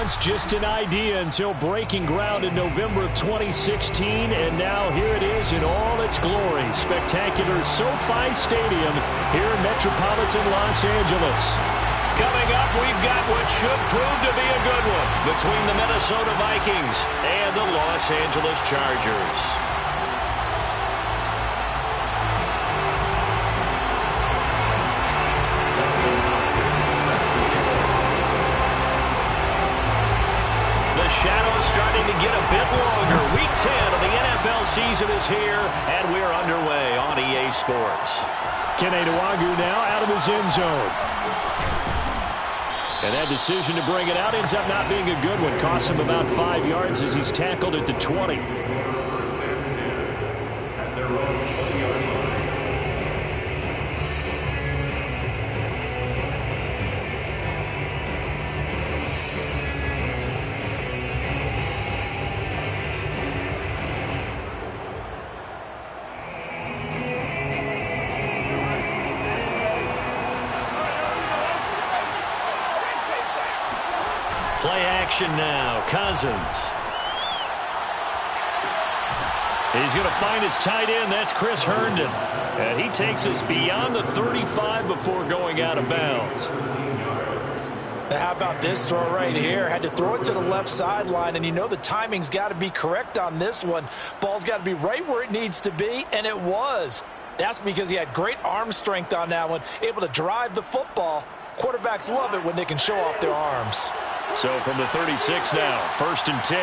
once just an idea until breaking ground in November of 2016, and now here it is in all its glory. Spectacular SoFi Stadium here in metropolitan Los Angeles. Coming up, we've got what should prove to be a good one between the Minnesota Vikings and the Los Angeles Chargers. Shadows starting to get a bit longer. Week 10 of the NFL season is here, and we're underway on EA Sports. Kene Nwangwu now out of his end zone. And that decision to bring it out ends up not being a good one. Costs him about 5 yards as he's tackled at the 20. Play action now. Cousins. He's going to find his tight end. That's Chris Herndon. And he takes us beyond the 35 before going out of bounds. Now how about this throw right here? Had to throw it to the left sideline, and you know the timing's got to be correct on this one. Ball's got to be right where it needs to be, and it was. That's because he had great arm strength on that one, able to drive the football. Quarterbacks love it when they can show off their arms. So from the 36 now, 1st and 10.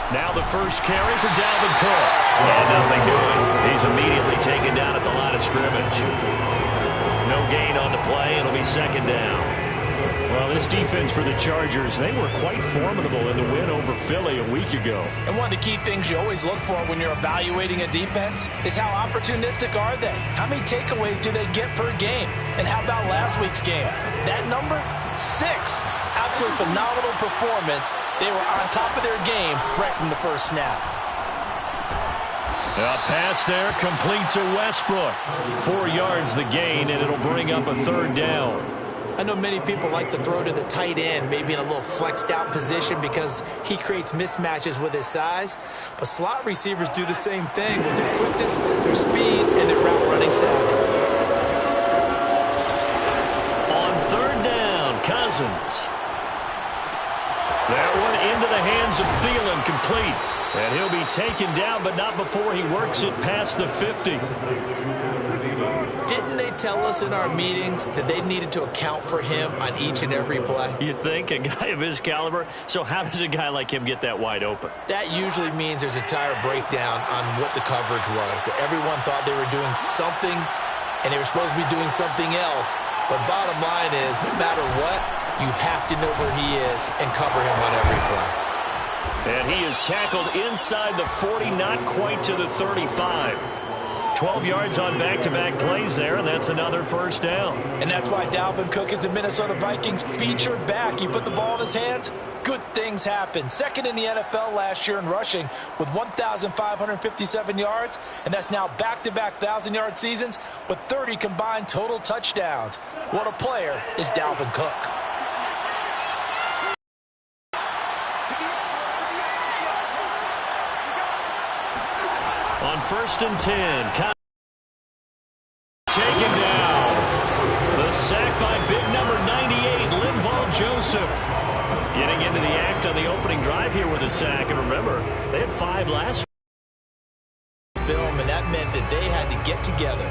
Now the first carry for Dalvin Cook. And nothing doing. He's immediately taken down at the line of scrimmage. No gain on the play. It'll be second down. Well, this defense for the Chargers, they were quite formidable in the win over Philly a week ago. And one of the key things you always look for when you're evaluating a defense is how opportunistic are they? How many takeaways do they get per game? And how about last week's game? That number? 6. Absolutely phenomenal performance. They were on top of their game right from the first snap. A pass there, complete to Westbrook. 4 yards the gain, and it'll bring up a 3rd down. I know many people like to throw to the tight end, maybe in a little flexed out position because he creates mismatches with his size. But slot receivers do the same thing with their quickness, their speed, and their route running savvy. On 3rd down, Cousins. That one into the hands of Thielen, complete. And he'll be taken down, but not before he works it past the 50. Didn't they tell us in our meetings that they needed to account for him on each and every play? You think? A guy of his caliber? So how does a guy like him get that wide open? That usually means there's a entire breakdown on what the coverage was. That everyone thought they were doing something, and they were supposed to be doing something else. But bottom line is, no matter what, you have to know where he is and cover him on every play. And he is tackled inside the 40, not quite to the 35. 12 yards on back-to-back plays there, and that's another 1st down. And that's why Dalvin Cook is the Minnesota Vikings featured back. You put the ball in his hands, good things happen. 2nd in the NFL last year in rushing with 1,557 yards, and that's now back-to-back 1,000-yard seasons with 30 combined total touchdowns. What a player is Dalvin Cook. On 1st and 10, taken down. The sack by big number 98, Linval Joseph. Getting into the act on the opening drive here with a sack. And remember, they had 5 last film, and that meant that they had to get together.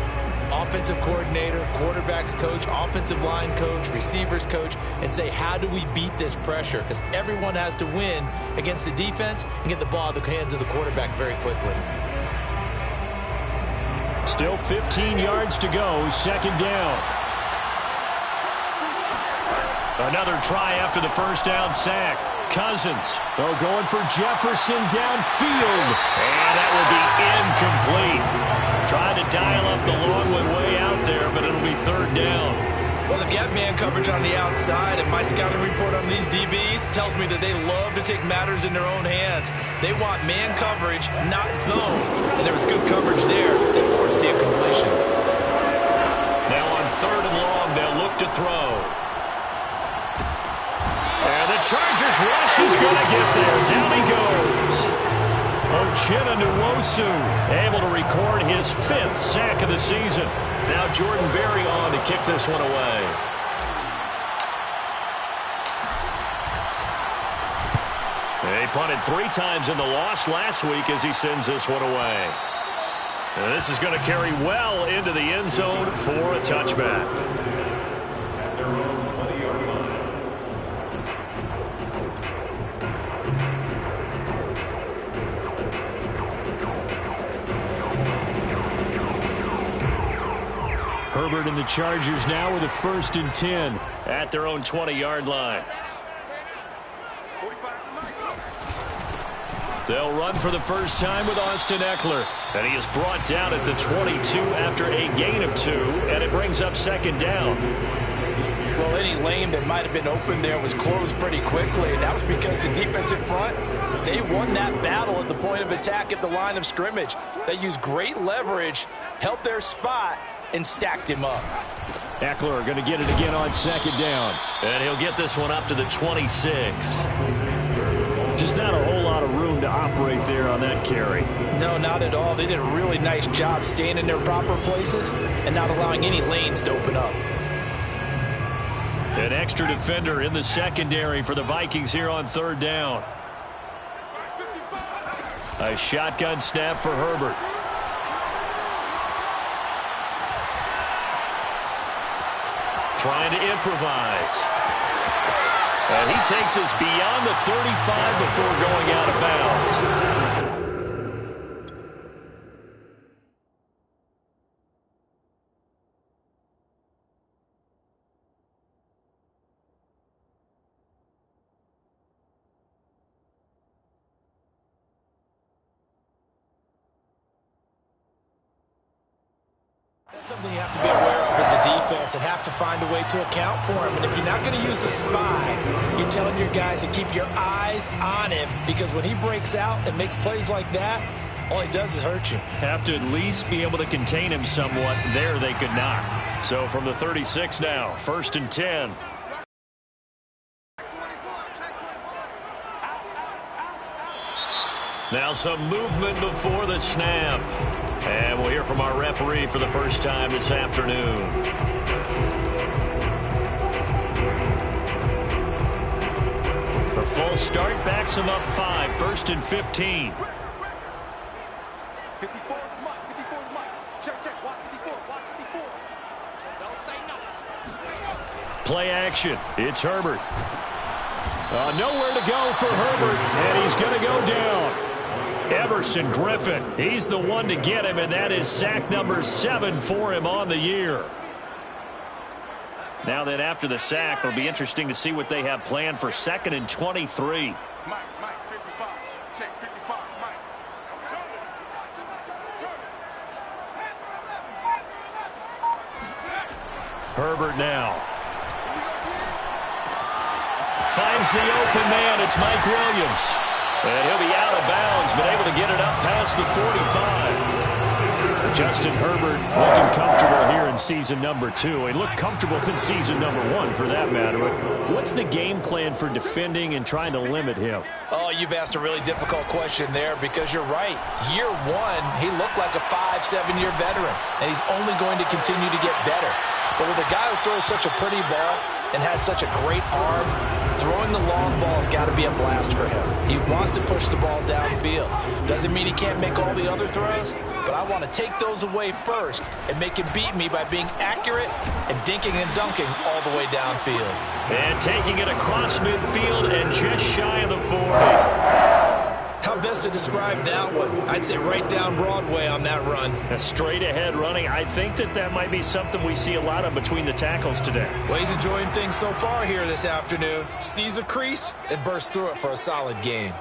Offensive coordinator, quarterbacks coach, offensive line coach, receivers coach, and say, how do we beat this pressure? Because everyone has to win against the defense and get the ball out of the hands of the quarterback very quickly. Still 15 yards to go, 2nd down. Another try after the 1st down sack. Cousins, going for Jefferson downfield. And that will be incomplete. Trying to dial up the long one way out there, but it'll be 3rd down. Well, they've got man coverage on the outside, and my scouting report on these DBs tells me that they love to take matters in their own hands. They want man coverage, not zone. And there was good coverage there that forced the incompletion. Now on 3rd and long, they'll look to throw. Chargers rush is going to get there. Down he goes. Uchenna Nwosu able to record his 5th sack of the season. Now Jordan Berry on to kick this one away. They punted 3 times in the loss last week as he sends this one away. And this is going to carry well into the end zone for a touchback. Herbert and the Chargers now with a 1st and 10 at their own 20-yard line. They'll run for the first time with Austin Ekeler. And he is brought down at the 22 after a gain of 2. And it brings up 2nd down. Well, any lane that might have been open there was closed pretty quickly. And that was because the defensive front, they won that battle at the point of attack at the line of scrimmage. They used great leverage, held their spot, and stacked him up. Ekeler going to get it again on 2nd down. And he'll get this one up to the 26. Just not a whole lot of room to operate there on that carry. No, not at all. They did a really nice job staying in their proper places and not allowing any lanes to open up. An extra defender in the secondary for the Vikings here on 3rd down. A shotgun snap for Herbert. Trying to improvise. And he takes us beyond the 35 before going out of bounds. That's something you have to be aware of as a defense and have to find a way to account for him. And if you're not going to use a spy, you're telling your guys to keep your eyes on him, because when he breaks out and makes plays like that, all he does is hurt you. Have to at least be able to contain him somewhat. There they could not. So from the 36 now, 1st and 10. Now some movement before the snap. And we'll hear from our referee for the first time this afternoon. The full start backs him up 5, 1st and 15. 54 is Mike. 54 is Mike. Check. Watch 54. Watch 54. Don't say no. Play action. It's Herbert. Nowhere to go for Herbert, and he's going to go down. Everson Griffin, he's the one to get him, and that is sack number 7 for him on the year. Now then, after the sack, it'll be interesting to see what they have planned for 2nd and 23. Mike, 55. Check 55, Mike. Herbert now. Finds the open man. It's Mike Williams. And he'll be out of bounds, but able to get it up past the 45. Justin Herbert looking comfortable here in season number 2. He looked comfortable in season number 1, for that matter. What's the game plan for defending and trying to limit him? Oh, you've asked a really difficult question there, because you're right. Year 1, he looked like a 5-7-year veteran, and he's only going to continue to get better. But with a guy who throws such a pretty ball and has such a great arm, throwing the long ball has got to be a blast for him. He wants to push the ball downfield. Doesn't mean he can't make all the other throws, but I want to take those away first and make him beat me by being accurate and dinking and dunking all the way downfield. And taking it across midfield and just shy of the 40. How best to describe that one? I'd say right down Broadway on that run. A straight ahead running. I think that might be something we see a lot of between the tackles today. Well, he's enjoying things so far here this afternoon. Sees a crease and bursts through it for a solid game.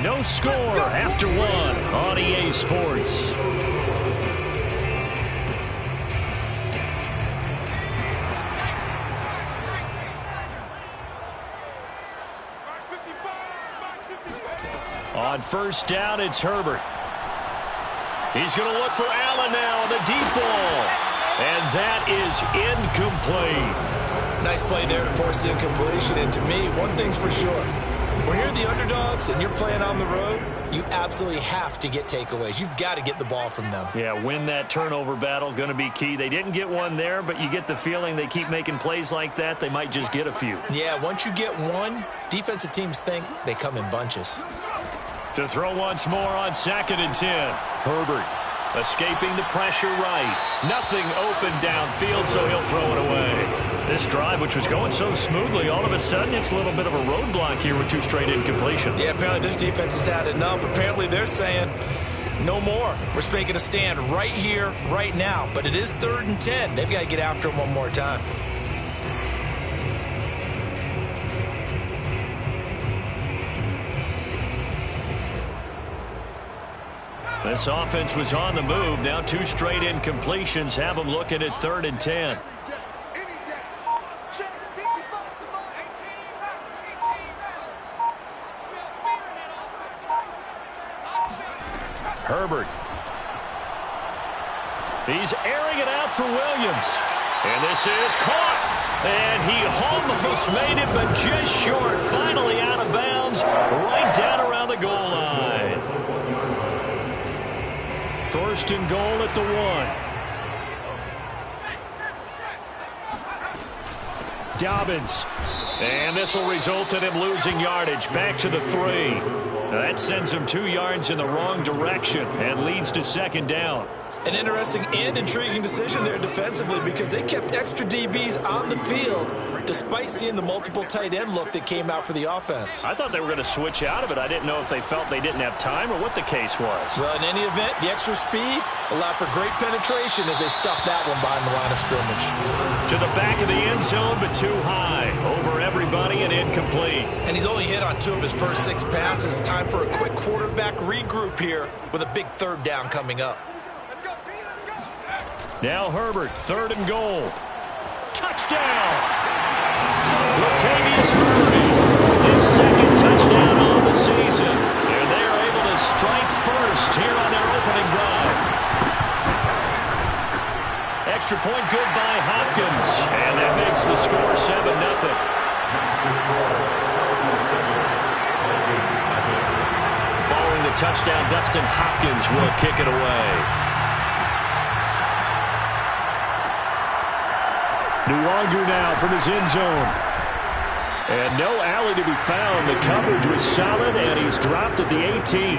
No score after 1 on EA Sports. On 1st down, it's Herbert. He's going to look for Allen now on the deep ball. And that is incomplete. Nice play there to force the incompletion. And to me, one thing's for sure. When you're the underdogs and you're playing on the road, you absolutely have to get takeaways. You've got to get the ball from them. Yeah, win that turnover battle, going to be key. They didn't get one there, but you get the feeling they keep making plays like that, they might just get a few. Yeah, once you get one, defensive teams think they come in bunches. To throw once more on 2nd and 10. Herbert escaping the pressure right. Nothing open downfield, so he'll throw it away. This drive, which was going so smoothly, all of a sudden it's a little bit of a roadblock here with 2 straight incompletions. Yeah, apparently this defense has had enough. Apparently they're saying no more. We're making a stand right here, right now. But it is 3rd and 10. They've got to get after him one more time. This offense was on the move. Now 2 straight incompletions have them looking at 3rd and 10. Herbert. He's airing it out for Williams. And this is caught. And he almost made it, but just short. Finally out of bounds, right down around the goal line. 1st and goal at the 1. Dobbins. And this will result in him losing yardage. Back to the 3. That sends him 2 yards in the wrong direction and leads to 2nd down. An interesting and intriguing decision there defensively because they kept extra DBs on the field despite seeing the multiple tight end look that came out for the offense. I thought they were going to switch out of it. I didn't know if they felt they didn't have time or what the case was. Well, in any event, the extra speed allowed for great penetration as they stuffed that one behind the line of scrimmage. To the back of the end zone, but too high. Over everybody and incomplete. And he's only hit on 2 of his first 6 passes. Time for a quick quarterback regroup here with a big 3rd down coming up. Now Herbert, 3rd and goal. Touchdown! Latavius Murray, his 2nd touchdown on the season. And they are able to strike first here on their opening drive. Extra point good by Hopkins. And that makes the score 7-0. Following the touchdown, Dustin Hopkins will kick it away. Nwangu now from his end zone. And no alley to be found. The coverage was solid, and he's dropped at the 18.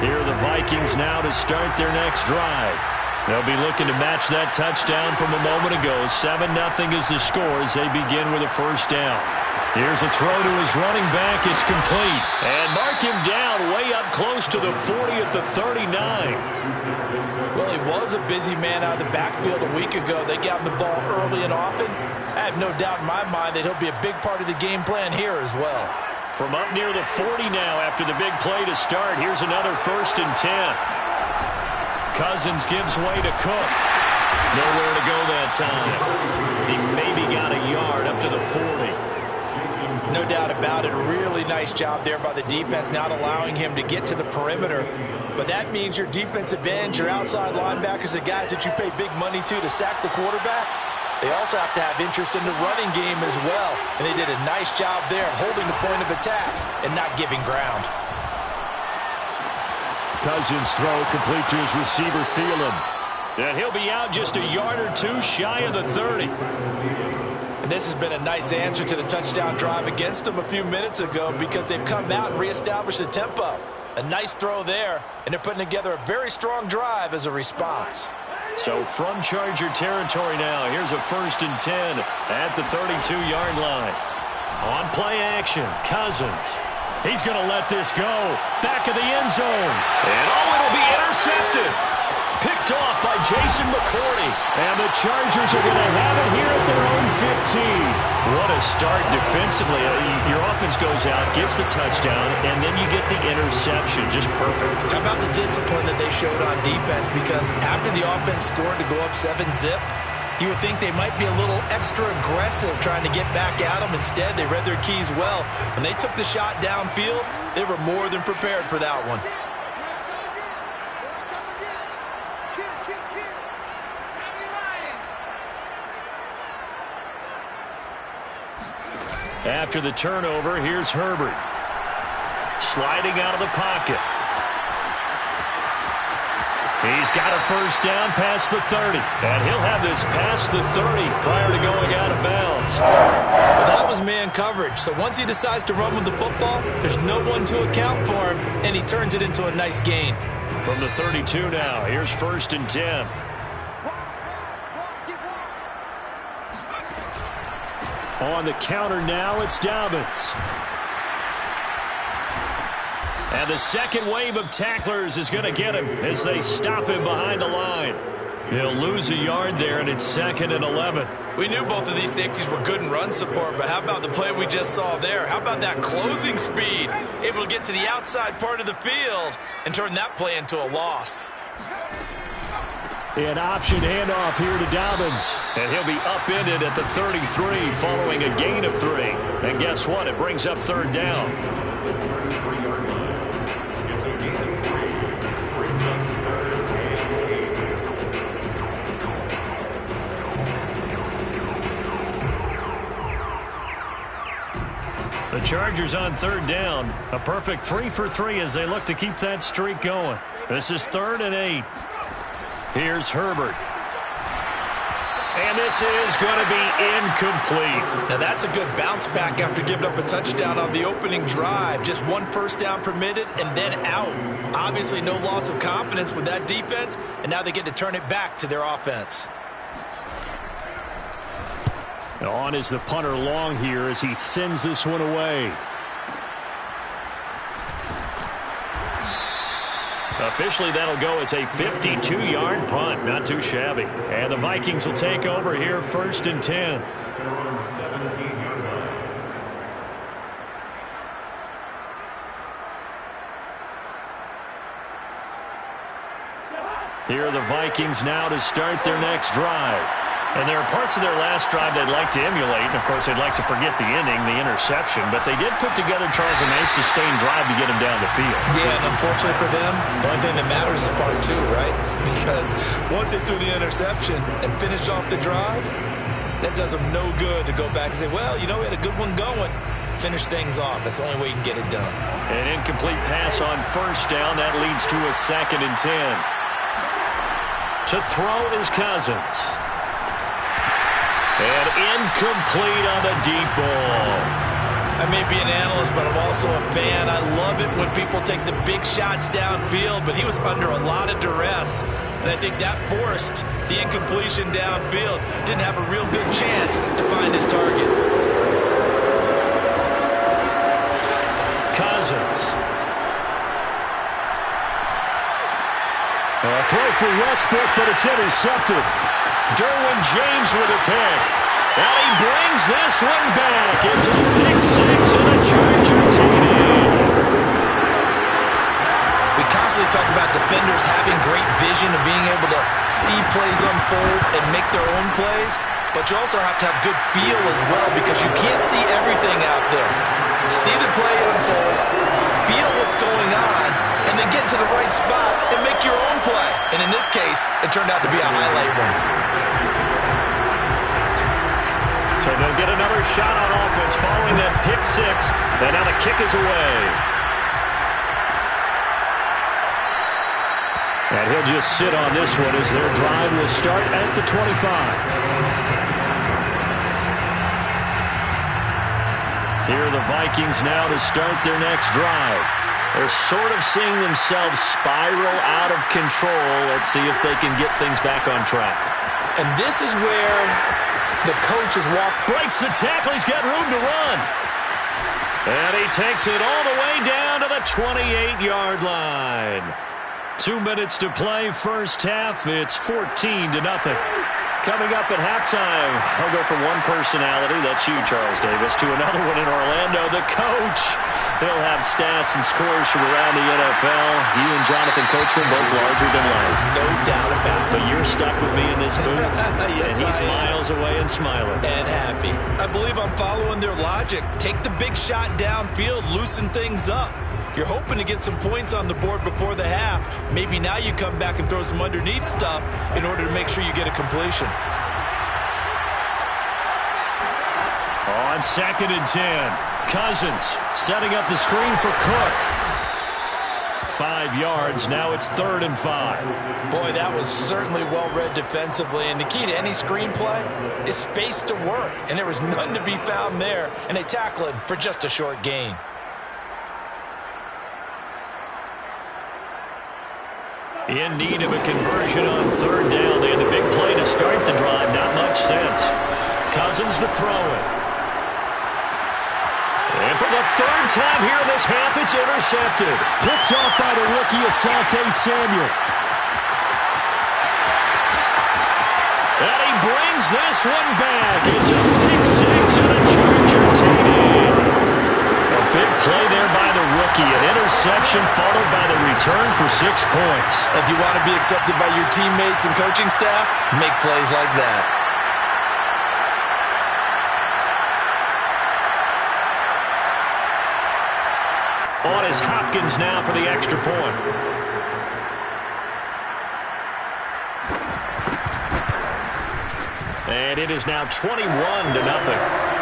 Here are the Vikings now to start their next drive. They'll be looking to match that touchdown from a moment ago. 7-0 is the score as they begin with a 1st down. Here's a throw to his running back. It's complete. And mark him down way up close to the 40 at the 39. Well, he was a busy man out of the backfield a week ago. They got him the ball early and often. I have no doubt in my mind that he'll be a big part of the game plan here as well. From up near the 40 now after the big play to start. Here's another 1st and 10. Cousins gives way to Cook. Nowhere to go that time. He maybe got a yard up to the 40. No doubt about it. A really nice job there by the defense, not allowing him to get to the perimeter. But that means your defensive ends, your outside linebackers, the guys that you pay big money to sack the quarterback, they also have to have interest in the running game as well. And they did a nice job there holding the point of attack and not giving ground. Cousins throw complete to his receiver, Thielen. And he'll be out just a yard or 2 shy of the 30. And this has been a nice answer to the touchdown drive against them a few minutes ago because they've come out and reestablished the tempo. A nice throw there, and they're putting together a very strong drive as a response. So from Charger territory now, here's a 1st and 10 at the 32-yard line. On play action, Cousins. He's going to let this go. Back of the end zone. And it'll be intercepted. Picked off by Jason McCourty. And the Chargers are going to have it here at their own 15. What a start defensively. Your offense goes out, gets the touchdown, and then you get the interception. Just perfect. How about the discipline that they showed on defense? Because after the offense scored to go up 7-0, You would think they might be a little extra aggressive trying to get back at them. Instead, they read their keys well. When they took the shot downfield, they were more than prepared for that one. After the turnover, here's Herbert. Sliding out of the pocket. He's got a first down past the 30. And he'll have this past the 30 prior to going out of bounds. Well, that was man coverage. So once he decides to run with the football, there's no one to account for him, and he turns it into a nice gain. From the 32 now, here's 1st and 10. On the counter now, it's Dobbins. And the second wave of tacklers is going to get him as they stop him behind the line. He'll lose a yard there, and it's 2nd and 11. We knew both of these safeties were good in run support, but how about the play we just saw there? How about that closing speed? Able to get to the outside part of the field and turn that play into a loss. An option handoff here to Dobbins. And he'll be upended at the 33 following a gain of 3. And guess what? It brings up 3rd down. The Chargers on 3rd down. A perfect 3 for 3 as they look to keep that streak going. This is 3rd and 8. Here's Herbert. And this is going to be incomplete. Now that's a good bounce back after giving up a touchdown on the opening drive. Just 1 first down permitted and then out. Obviously no loss of confidence with that defense, and now they get to turn it back to their offense. On is the punter long here as he sends this one away. Officially, that'll go as a 52-yard punt. Not too shabby. And the Vikings will take over here 1st and 10. Here are the Vikings now to start their next drive. And there are parts of their last drive they'd like to emulate. And, of course, they'd like to forget the inning, the interception. But they did put together, Charles, a nice sustained drive to get him down the field. Yeah, and unfortunately for them, the only thing that matters is part 2, right? Because once they threw the interception and finished off the drive, that does them no good to go back and say, well, you know, we had a good one going. Finish things off. That's the only way you can get it done. An incomplete pass on 1st down. That leads to a 2nd and 10. To throw is Cousins. And incomplete on the deep ball. I may be an analyst, but I'm also a fan. I love it when people take the big shots downfield, but he was under a lot of duress. And I think that forced the incompletion downfield. Didn't have a real good chance to find his target. Cousins. A throw for Westbrook, but it's intercepted. Derwin James with a pick. And he brings this one back. It's a pick 6 and a Charger TD. We constantly talk about defenders having great vision and being able to see plays unfold and make their own plays. But you also have to have good feel as well because you can't see everything out there. See the play unfold, feel what's going on, and then get to the right spot and make your own play. And in this case, it turned out to be a highlight one. So they'll get another shot on offense following that pick 6. And now the kick is away. And he'll just sit on this one as their drive will start at the 25. Here are the Vikings now to start their next drive. They're sort of seeing themselves spiral out of control. Let's see if they can get things back on track. And this is where the coach has walked. Breaks the tackle. He's got room to run. And he takes it all the way down to the 28-yard line. 2 minutes to play, first half. It's 14-0. Coming up at halftime, I'll go from one personality, that's you, Charles Davis, to another one in Orlando. The coach He'll have stats and scores from around the NFL. You and Jonathan Coachman both larger than life. No doubt about it. But you're stuck with me in this booth. Yes, and he's miles away and smiling. And happy. I believe I'm following their logic. Take the big shot downfield, loosen things up. You're hoping to get some points on the board before the half. Maybe now you come back and throw some underneath stuff in order to make sure you get a completion. On 2nd and 10, Cousins setting up the screen for Cook. 5 yards, now it's 3rd and 5. Boy, that was certainly well-read defensively, and the key to any screenplay is space to work, and there was none to be found there, and they tackle it for just a short gain. In need of a conversion on 3rd down. They had the big play to start the drive, not much sense. Cousins to throw it. And for the 3rd time here in this half, it's intercepted. Picked off by the rookie Asante Samuel. And he brings this one back. It's a pick 6 and a Charger TD. A big play there by the rookie. An interception followed by the return for 6 points. If you want to be accepted by your teammates and coaching staff, make plays like that. On is Hopkins now for the extra point. And it is now 21-0.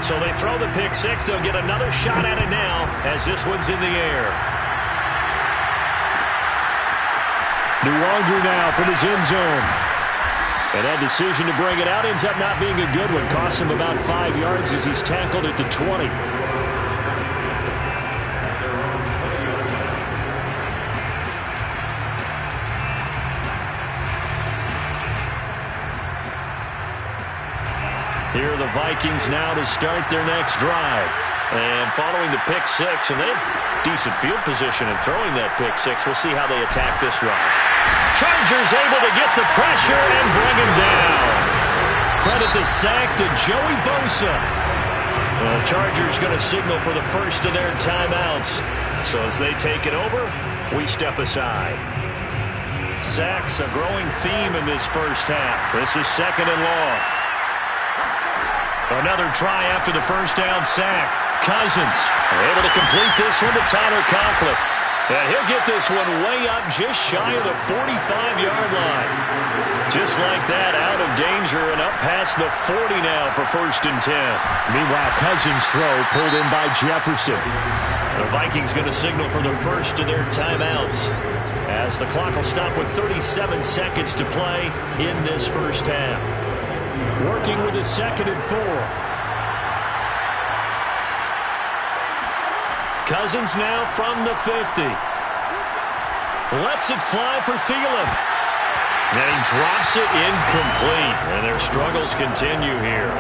So they throw the pick 6. They'll get another shot at it now as this one's in the air. Nwangu now from his end zone. And that decision to bring it out ends up not being a good one. Costs him about 5 yards as he's tackled at the 20. Here are the Vikings now to start their next drive. And following the pick 6, and they have decent field position in throwing that pick 6. We'll see how they attack this run. Chargers able to get the pressure and bring him down. Credit the sack to Joey Bosa. The Chargers going to signal for the first of their timeouts. So as they take it over, we step aside. Sacks a growing theme in this first half. This is 2nd and long. Another try after the first down sack. Cousins able to complete this one to Tyler Conklin. And he'll get this one way up just shy of the 45-yard line. Just like that, out of danger and up past the 40 now for 1st and 10. Meanwhile, Cousins' throw pulled in by Jefferson. The Vikings going to signal for the first of their timeouts as the clock will stop with 37 seconds to play in this first half. Working with a 2nd and 4. Cousins now from the 50. Lets it fly for Thielen. And he drops it incomplete. And their struggles continue here.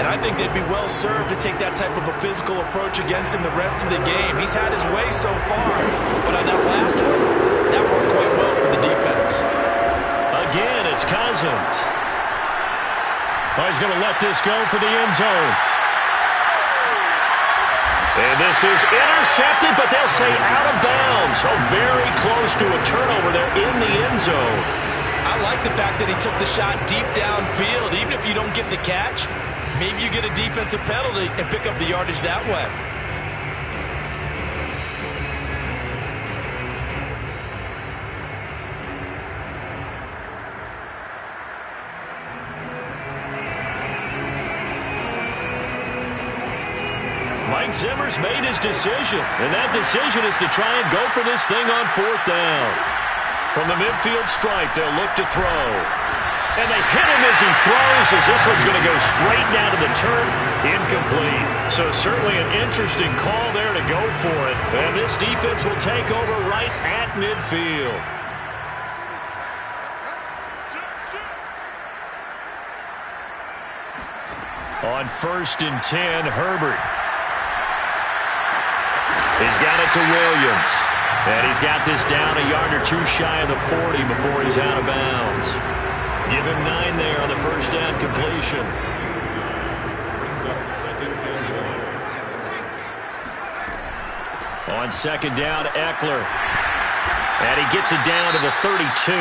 And I think they'd be well served to take that type of a physical approach against him the rest of the game. He's had his way so far. But on that last one, that worked quite well for the defense. Again, it's Cousins. Oh, he's going to let this go for the end zone. And this is intercepted, but they'll say out of bounds. So very close to a turnover there in the end zone. I like the fact that he took the shot deep downfield. Even if you don't get the catch, maybe you get a defensive penalty and pick up the yardage that way. Mike Zimmer's made his decision, and that decision is to try and go for this thing on 4th down. From the midfield stripe, they'll look to throw. And they hit him as he throws, as this one's going to go straight down to the turf. Incomplete. So certainly an interesting call there to go for it. And this defense will take over right at midfield. On 1st and 10, Herbert. He's got it to Williams. And he's got this down a yard or two shy of the 40 before he's out of bounds. Give him 9 there on the first down completion. On second down, Eckler. And he gets it down to the 32.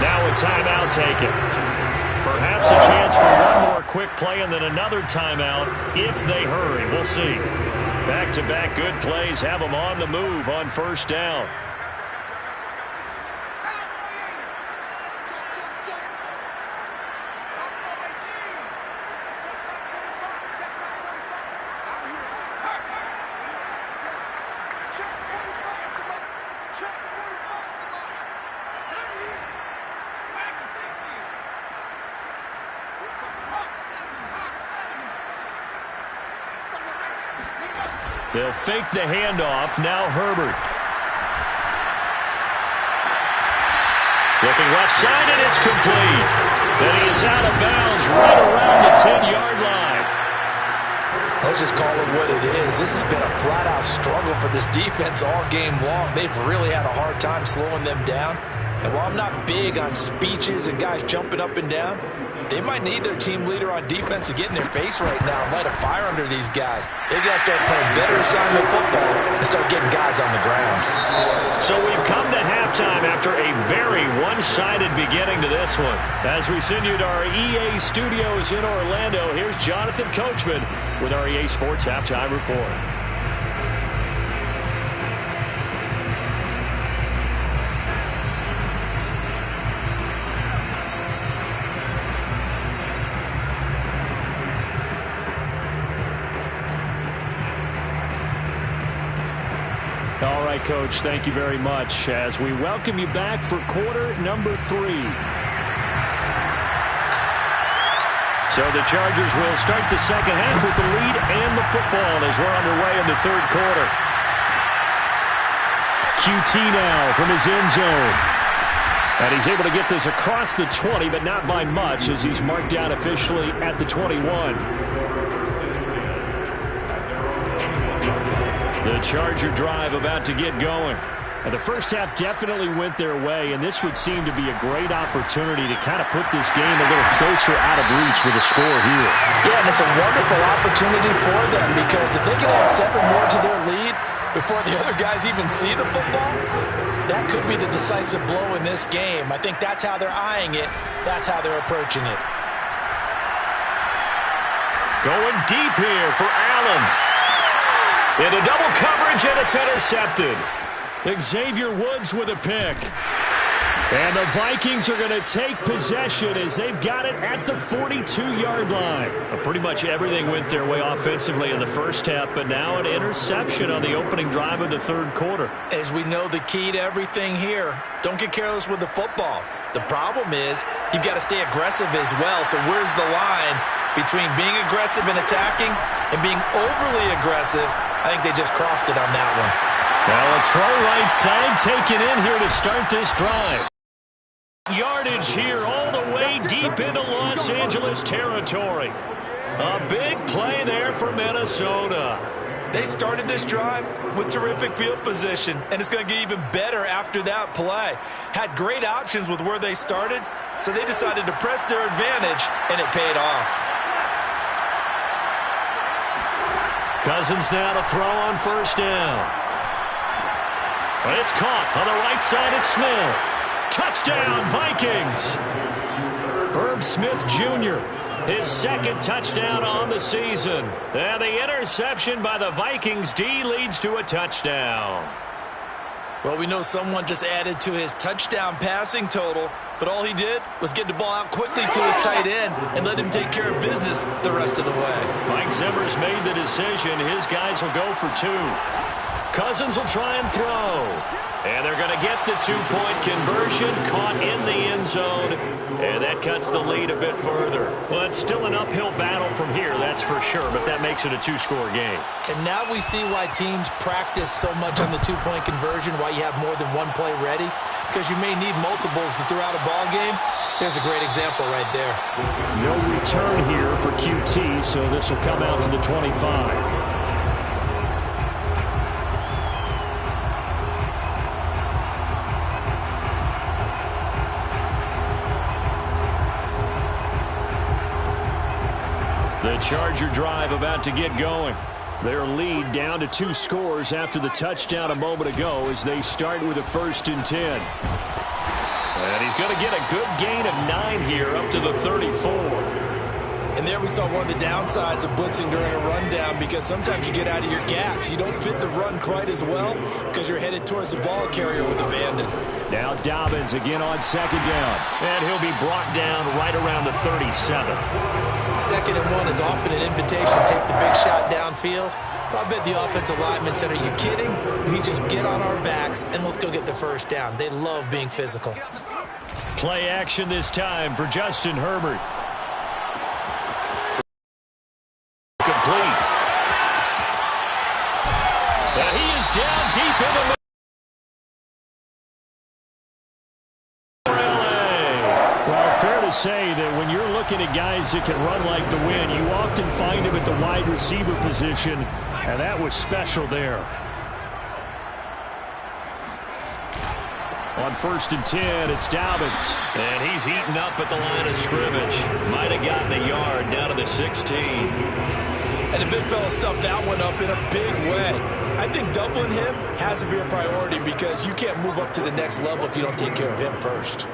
Now a timeout taken. Perhaps a chance for one more quick play and then another timeout if they hurry. We'll see. Back-to-back good plays have them on the move on first down. They'll fake the handoff. Now Herbert. Looking left side, and it's complete. And he's out of bounds right around the 10-yard line. Let's just call it what it is. This has been a flat-out struggle for this defense all game long. They've really had a hard time slowing them down. And while I'm not big on speeches and guys jumping up and down, they might need their team leader on defense to get in their face right now and light a fire under these guys. They've got to start playing better assignment football and start getting guys on the ground. So we've come to halftime after a very one-sided beginning to this one. As we send you to our EA studios in Orlando, here's Jonathan Coachman with our EA Sports Halftime Report. All right, Coach, thank you very much as we welcome you back for quarter number 3. So the Chargers will start the second half with the lead and the football as we're underway in the third quarter. QT now from his end zone. And he's able to get this across the 20, but not by much as he's marked down officially at the 21. The Charger drive about to get going. And the first half definitely went their way, and this would seem to be a great opportunity to kind of put this game a little closer out of reach with a score here. Yeah, and it's a wonderful opportunity for them because if they can add 7 more to their lead before the other guys even see the football, that could be the decisive blow in this game. I think that's how they're eyeing it. That's how they're approaching it. Going deep here for Allen. Into double coverage, and it's intercepted. Xavier Woods with a pick. And the Vikings are going to take possession as they've got it at the 42-yard line. Pretty much everything went their way offensively in the first half, but now an interception on the opening drive of the third quarter. As we know, the key to everything here, don't get careless with the football. The problem is you've got to stay aggressive as well. So where's the line between being aggressive and attacking and being overly aggressive? I think they just crossed it on that one. Well, a throw right side taken in here to start this drive. Yardage here all the way deep into Los Angeles territory. A big play there for Minnesota. They started this drive with terrific field position, and it's going to get even better after that play. Had great options with where they started, so they decided to press their advantage, and it paid off. Cousins now to throw on first down. But it's caught on the right side at Smith. Touchdown, Vikings. Herb Smith Jr., his second touchdown on the season. And the interception by the Vikings D leads to a touchdown. Well, we know someone just added to his touchdown passing total, but all he did was get the ball out quickly to his tight end and let him take care of business the rest of the way. Mike Zimmer's made the decision. His guys will go for 2. Cousins will try and throw. And they're going to get the 2-point conversion, caught in the end zone, and that cuts the lead a bit further. Well, it's still an uphill battle from here, that's for sure, but that makes it a 2-score game. And now we see why teams practice so much on the 2-point conversion, why you have more than one play ready, because you may need multiples to throw out a ball game. There's a great example right there. No return here for QT, so this will come out to the 25. the Charger drive about to get going. Their lead down to 2 scores after the touchdown a moment ago as they start with a 1st and 10. And he's going to get a good gain of 9 here up to the 34. And there we saw one of the downsides of blitzing during a rundown, because sometimes you get out of your gaps. You don't fit the run quite as well because you're headed towards the ball carrier with abandon. Now Dobbins again on 2nd down. And he'll be brought down right around the 37. 2nd and 1 is often an invitation to take the big shot downfield. I bet the offensive lineman said, are you kidding? We just get on our backs and let's go get the 1st down. They love being physical. Play action this time for Justin Herbert. Complete. And he is down deep in the middle. Well, fair to say that when you're looking at guys that can run like the wind, you often find them at the wide receiver position, and that was special there. On 1st and 10, it's Dobbins. And he's eaten up at the line of scrimmage. Might have gotten a yard down to the 16. And the big fella stuffed that one up in a big way. I think doubling him has to be a priority, because you can't move up to the next level if you don't take care of him first.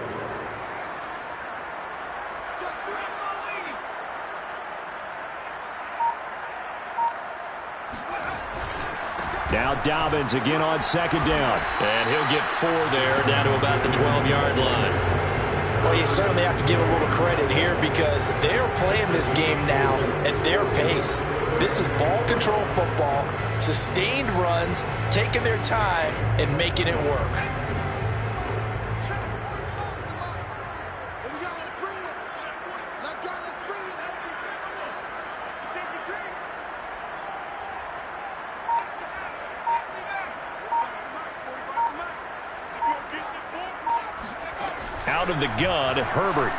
Now Dobbins again on 2nd down. And he'll get 4 there, down to about the 12-yard line. Well, you certainly have to give a little credit here, because they're playing this game now at their pace. This is ball control football, sustained runs, taking their time and making it work. Out of the gun, Herbert.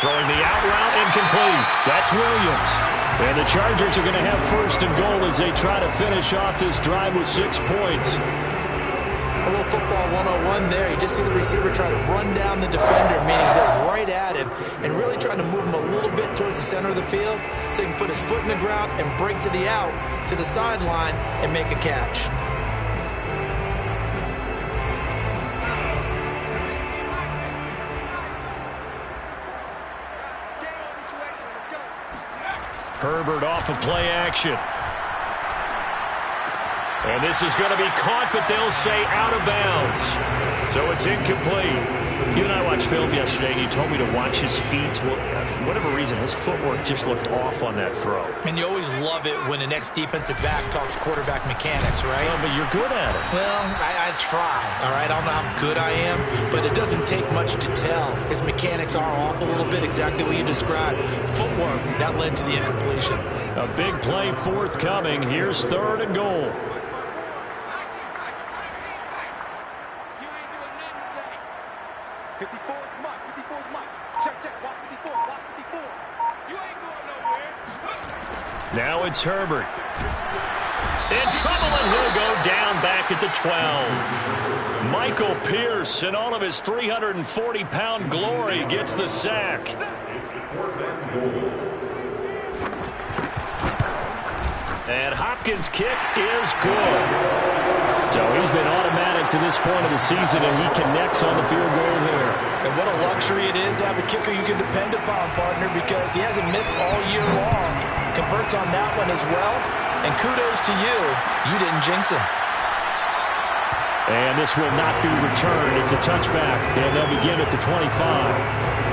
Throwing the out route, incomplete. That's Williams. And the Chargers are going to have 1st and goal as they try to finish off this drive with 6 points. A little football 101 there. You just see the receiver try to run down the defender, meaning he goes right at him, and really trying to move him a little bit towards the center of the field so he can put his foot in the ground and break to the out, to the sideline, and make a catch. Herbert off of play action. And this is going to be caught, but they'll say out of bounds. So it's incomplete. You and I watched film yesterday, and you told me to watch his feet. Well, for whatever reason, his footwork just looked off on that throw. And you always love it when the next defensive back talks quarterback mechanics, right? Well, but you're good at it. Well, I try, all right? I don't know how good I am, but it doesn't take much to tell. His mechanics are off a little bit, exactly what you described. Footwork, that led to the incompletion. A big play forthcoming. Here's 3rd and goal. Now it's Herbert. In trouble, and he'll go down back at the 12. Michael Pierce, in all of his 340-pound glory, gets the sack. And Hopkins' kick is good. So he's been automatic to this point of the season, and he connects on the field goal there. And what a luxury it is to have a kicker you can depend upon, partner, because he hasn't missed all year long. Converts on that one as well. And kudos to you. You didn't jinx him. And this will not be returned. It's a touchback, and they'll begin at the 25.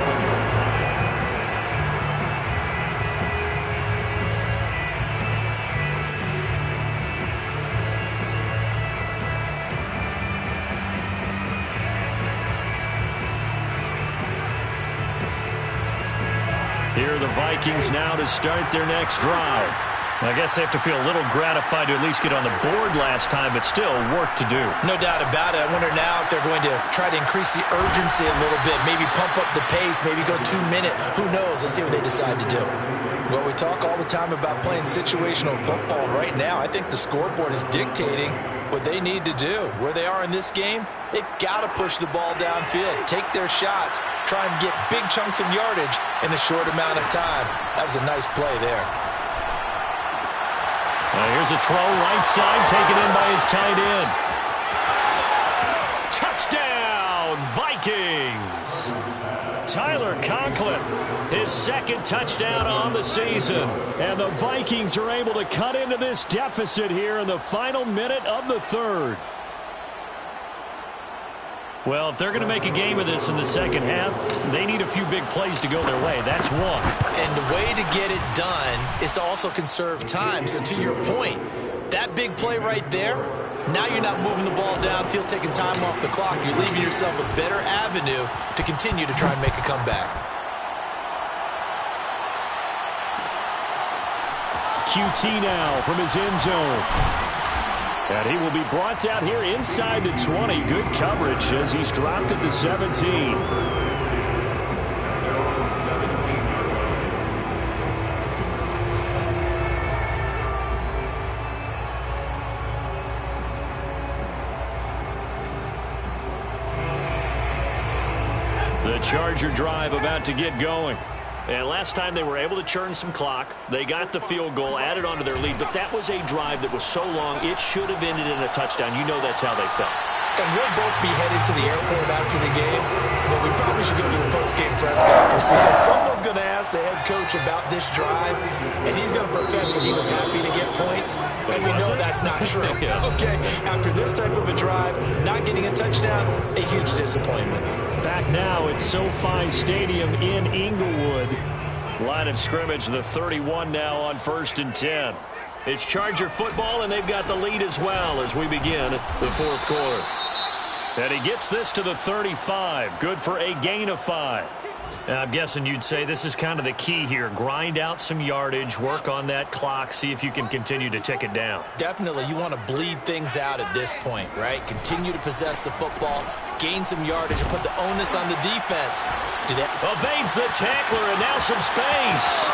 Here are the Vikings now to start their next drive. I guess they have to feel a little gratified to at least get on the board last time, but still work to do. No doubt about it. I wonder now if they're going to try to increase the urgency a little bit, maybe pump up the pace, maybe go 2 minutes. Who knows? Let's see what they decide to do. Well, we talk all the time about playing situational football. Right now, I think the scoreboard is dictating what they need to do. Where they are in this game, they've got to push the ball downfield, take their shots, try and get big chunks of yardage in a short amount of time. That was a nice play there. Here's a throw right side, taken in by his tight end. Touchdown, Vikings! Tyler Conklin, his second touchdown on the season. And the Vikings are able to cut into this deficit here in the final minute of the third. Well, if they're going to make a game of this in the second half, they need a few big plays to go their way. That's one. And the way to get it done is to also conserve time. So to your point, that big play right there, now you're not moving the ball downfield, taking time off the clock. You're leaving yourself a better avenue to continue to try and make a comeback. QT now from his end zone. And he will be brought down here inside the 20. Good coverage as he's dropped at the 17. The Charger drive about to get going. And last time they were able to churn some clock. They got the field goal, added onto their lead. But that was a drive that was so long, it should have ended in a touchdown. You know that's how they felt. And we'll both be headed to the airport after the game. But we probably should go to the post-game press conference because someone's going to ask the head coach about this drive. And he's going to profess that he was happy to get points. And we know that's not true. Yeah. Okay, after this type of a drive, not getting a touchdown, a huge disappointment. Back now at SoFi Stadium in Inglewood. Line of scrimmage, the 31 now on 1st and 10. It's Charger football, and they've got the lead as well as we begin the fourth quarter. And he gets this to the 35. Good for a gain of 5. I'm guessing you'd say this is kind of the key here. Grind out some yardage, work on that clock, see if you can continue to tick it down. Definitely. You want to bleed things out at this point, right? Continue to possess the football, gain some yardage, and put the onus on the defense. Evades the tackler, and now some space.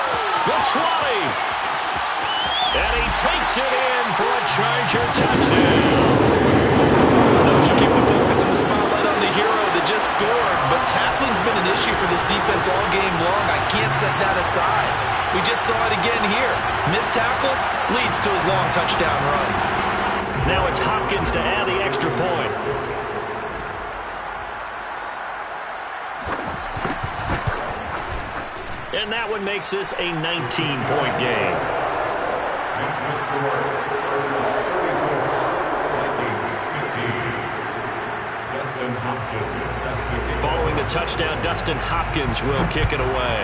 The 20. And he takes it in for a Charger touchdown. Those should keep the focus and the spotlight on the hero that just scored, but tackling's been an issue for this defense all game long. I can't set that aside. We just saw it again here. Missed tackles leads to his long touchdown run. Now it's Hopkins to add the extra point. And that one makes this a 19-point game. Following the touchdown, Dustin Hopkins will kick it away.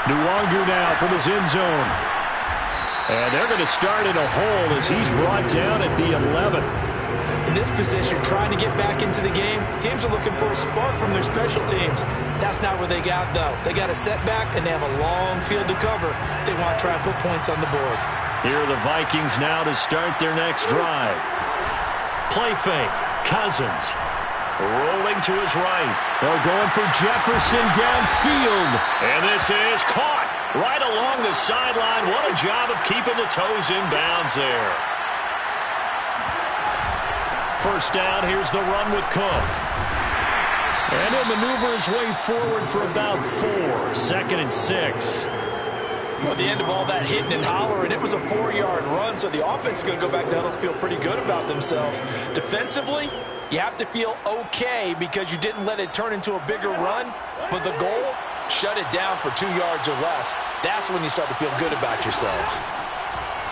Nwangu now from his end zone. And they're going to start in a hole as he's brought down at the 11. In this position, trying to get back into the game, teams are looking for a spark from their special teams. That's not what they got, though. They got a setback, and they have a long field to cover if they want to try and put points on the board. Here are the Vikings now to start their next drive. Play fake. Cousins rolling to his right. They're going for Jefferson downfield. And this is caught right along the sideline. What a job of keeping the toes in bounds there. First down, here's the run with Cook. And he'll maneuver his way forward for about 4. 2nd and 6. Well, at the end of all that hitting and hollering, it was a 4-yard run, so the offense is going to go back down and feel pretty good about themselves. Defensively, you have to feel okay because you didn't let it turn into a bigger run, but the goal, shut it down for 2 yards or less. That's when you start to feel good about yourselves.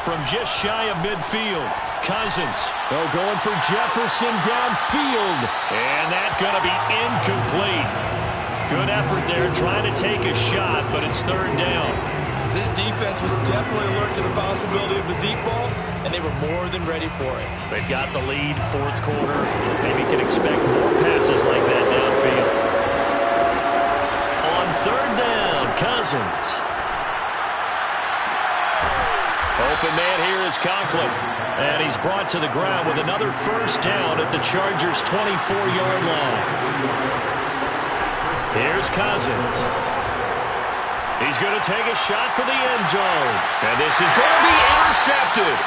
From just shy of midfield, Cousins. They're going for Jefferson downfield. And that's going to be incomplete. Good effort there trying to take a shot, but it's 3rd down. This defense was definitely alert to the possibility of the deep ball, and they were more than ready for it. They've got the lead, 4th quarter. Maybe can expect more passes like that downfield. On 3rd down, Cousins. Open man here is Conklin. And he's brought to the ground with another first down at the Chargers' 24-yard line. Here's Cousins. He's going to take a shot for the end zone. And this is going to be intercepted.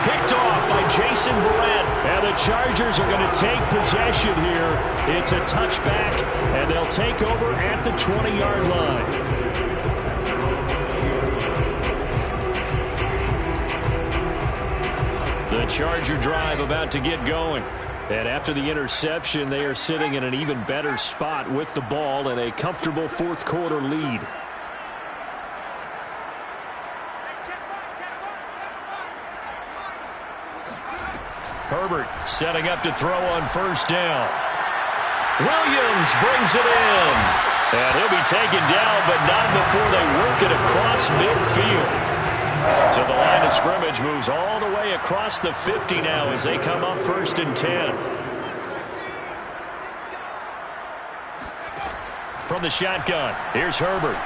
Picked off by Jason Verrett. And the Chargers are going to take possession here. It's a touchback, and they'll take over at the 20-yard line. The Charger drive about to get going. And after the interception, they are sitting in an even better spot with the ball and a comfortable fourth-quarter lead. Herbert setting up to throw on first down. Williams brings it in. And he'll be taken down, but not before they work it across midfield. So the line of scrimmage moves all the way across the 50 now as they come up 1st and 10. From the shotgun, here's Herbert.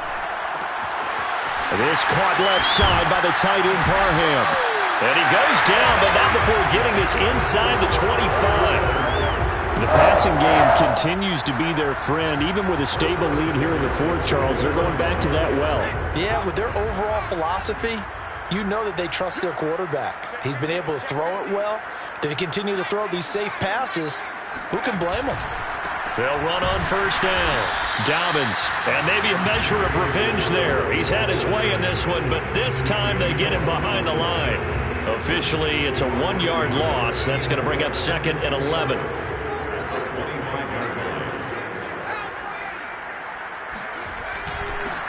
This caught left side by the tight end Parham. And he goes down, but not before getting this inside the 25. The passing game continues to be their friend. Even with a stable lead here in the fourth, Charles, they're going back to that well. Yeah, with their overall philosophy, you know that they trust their quarterback. He's been able to throw it well. They continue to throw these safe passes. Who can blame them? They'll run on first down. Dobbins, and maybe a measure of revenge there. He's had his way in this one, but this time they get him behind the line. Officially, it's a 1-yard loss. That's going to bring up 2nd and 11.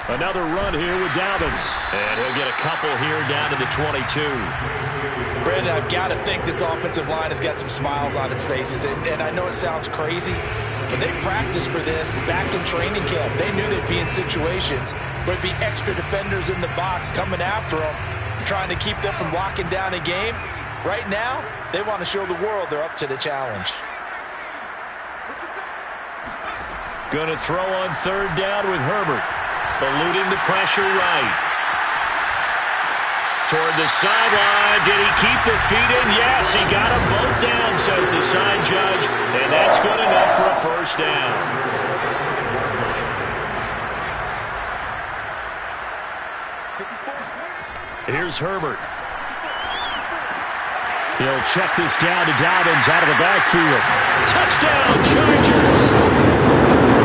Another run here with Dobbins. And he'll get a couple here down to the 22. Brandon, I've got to think this offensive line has got some smiles on its faces. And I know it sounds crazy, but they practiced for this back in training camp. They knew they'd be in situations where it'd be extra defenders in the box coming after them, trying to keep them from locking down a game. Right now, they want to show the world they're up to the challenge. Going to throw on 3rd down with Herbert. Eluding the pressure right. Toward the sideline. Did he keep the feet in? Yes, he got them both down, says the side judge. And that's good enough for a first down. Here's Herbert. He'll check this down to Dobbins out of the backfield. Touchdown, Chargers!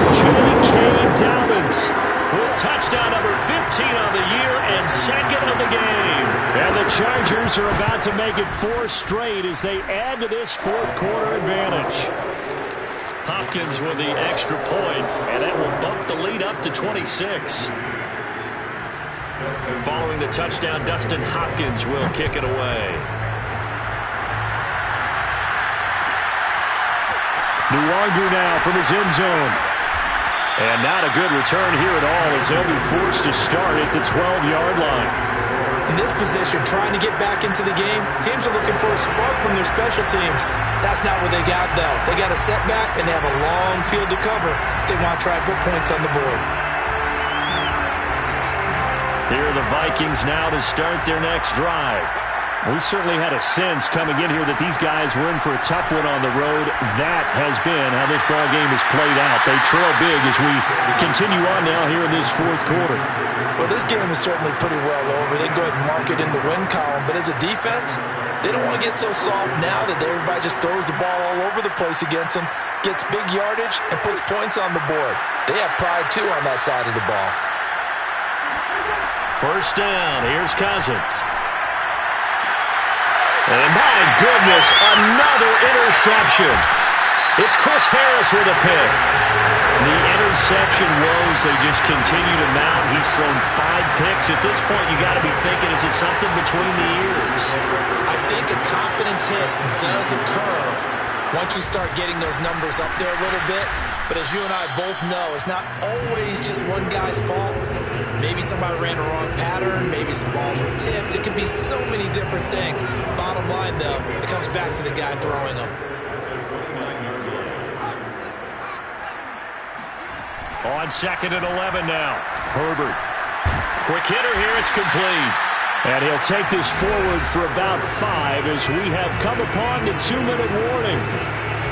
J.K. Dobbins with touchdown number 15 on the year and 2nd of the game. And the Chargers are about to make it 4 straight as they add to this fourth-quarter advantage. Hopkins with the extra point, and that will bump the lead up to 26. Following the touchdown, Dustin Hopkins will kick it away. Nwangu now from his end zone. And not a good return here at all as they'll be forced to start at the 12-yard line. In this position, trying to get back into the game, teams are looking for a spark from their special teams. That's not what they got, though. They got a setback, and they have a long field to cover if they want to try and put points on the board. Here are the Vikings now to start their next drive. We certainly had a sense coming in here that these guys were in for a tough one on the road. That has been how this ball game has played out. They trail big as we continue on now here in this fourth quarter. Well, this game is certainly pretty well over. They can go ahead and mark it in the win column. But as a defense, they don't want to get so soft now that everybody just throws the ball all over the place against them, gets big yardage, and puts points on the board. They have pride, too, on that side of the ball. First down. Here's Cousins. And my goodness, another interception. It's Chris Harris with a pick. The interception woes, they just continue to mount. He's thrown 5 picks. At this point, you got to be thinking, is it something between the ears? I think a confidence hit does occur once you start getting those numbers up there a little bit. But as you and I both know, it's not always just one guy's fault. Maybe somebody ran a wrong pattern. Maybe some balls were tipped. It could be so many different things. Bottom line, though, it comes back to the guy throwing them. On 2nd and 11 now. Herbert. Quick hitter here. It's complete. And he'll take this forward for about 5 as we have come upon the 2-minute warning.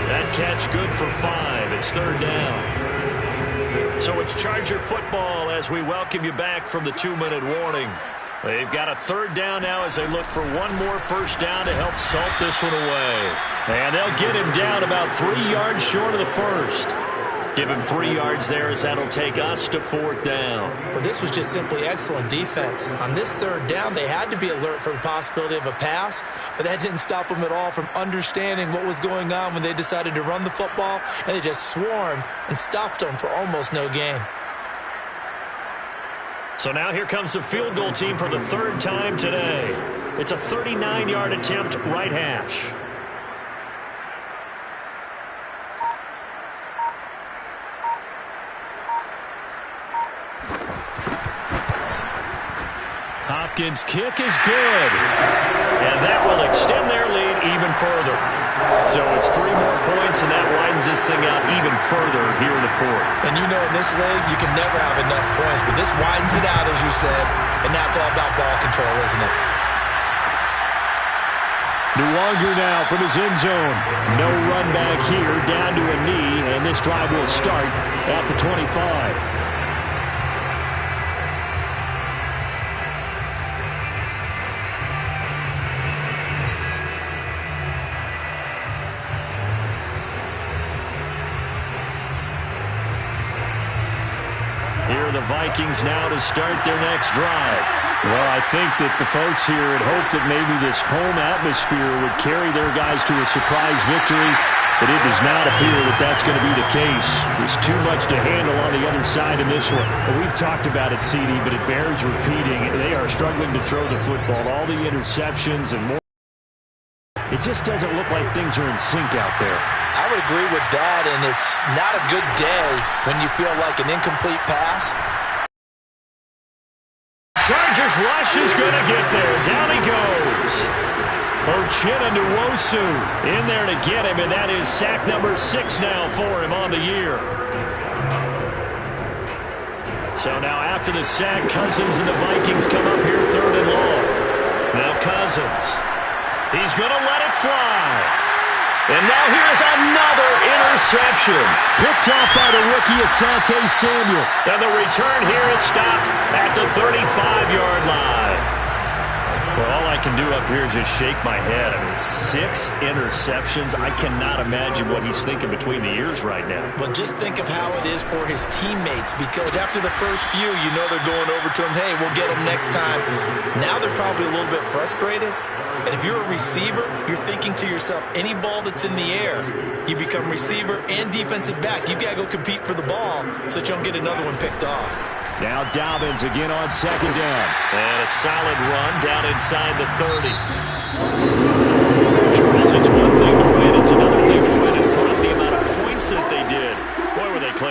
That catch good for 5. It's 3rd down. So it's Charger football as we welcome you back from the 2-minute warning. They've got a third down now as they look for one more first down to help salt this one away. And they'll get him down about 3 yards short of the first. Give him 3 yards there as that'll take us to 4th down. Well, this was just simply excellent defense. On this third down, they had to be alert for the possibility of a pass, but that didn't stop them at all from understanding what was going on when they decided to run the football, and they just swarmed and stuffed them for almost no gain. So now here comes the field goal team for the third time today. It's a 39-yard attempt, right hash. Hopkins' kick is good. And that will extend their lead even further. So it's 3 more points, and that widens this thing out even further here in the 4th. And you know in this league, you can never have enough points, but this widens it out, as you said, and now it's all about ball control, isn't it? Nwonger now from his end zone. No run back here, down to a knee, and this drive will start at the 25. Here are the Vikings now to start their next drive. Well, I think that the folks here had hoped that maybe this home atmosphere would carry their guys to a surprise victory, but it does not appear that that's going to be the case. There's too much to handle on the other side in this one. Well, we've talked about it, CD, but it bears repeating. They are struggling to throw the football. All the interceptions and more. It just doesn't look like things are in sync out there. I would agree with that, and it's not a good day when you feel like an incomplete pass. Chargers rush is going to get there. Down he goes. Uchenna Nwosu in there to get him, and that is sack number 6 now for him on the year. So now after the sack, Cousins and the Vikings come up here 3rd and long. Now Cousins. He's going to let it fly. And now here's another interception. Picked off by the rookie Asante Samuel. And the return here is stopped at the 35-yard line. Well, all I can do up here is just shake my head. I mean, 6 interceptions. I cannot imagine what he's thinking between the ears right now. Well, just think of how it is for his teammates, because after the first few, you know they're going over to him, hey, we'll get him next time. Now they're probably a little bit frustrated. And if you're a receiver, you're thinking to yourself, any ball that's in the air, you become receiver and defensive back. You've got to go compete for the ball so that you don't get another one picked off. Now Dobbins again on 2nd down. And a solid run down inside the 30. Drills its way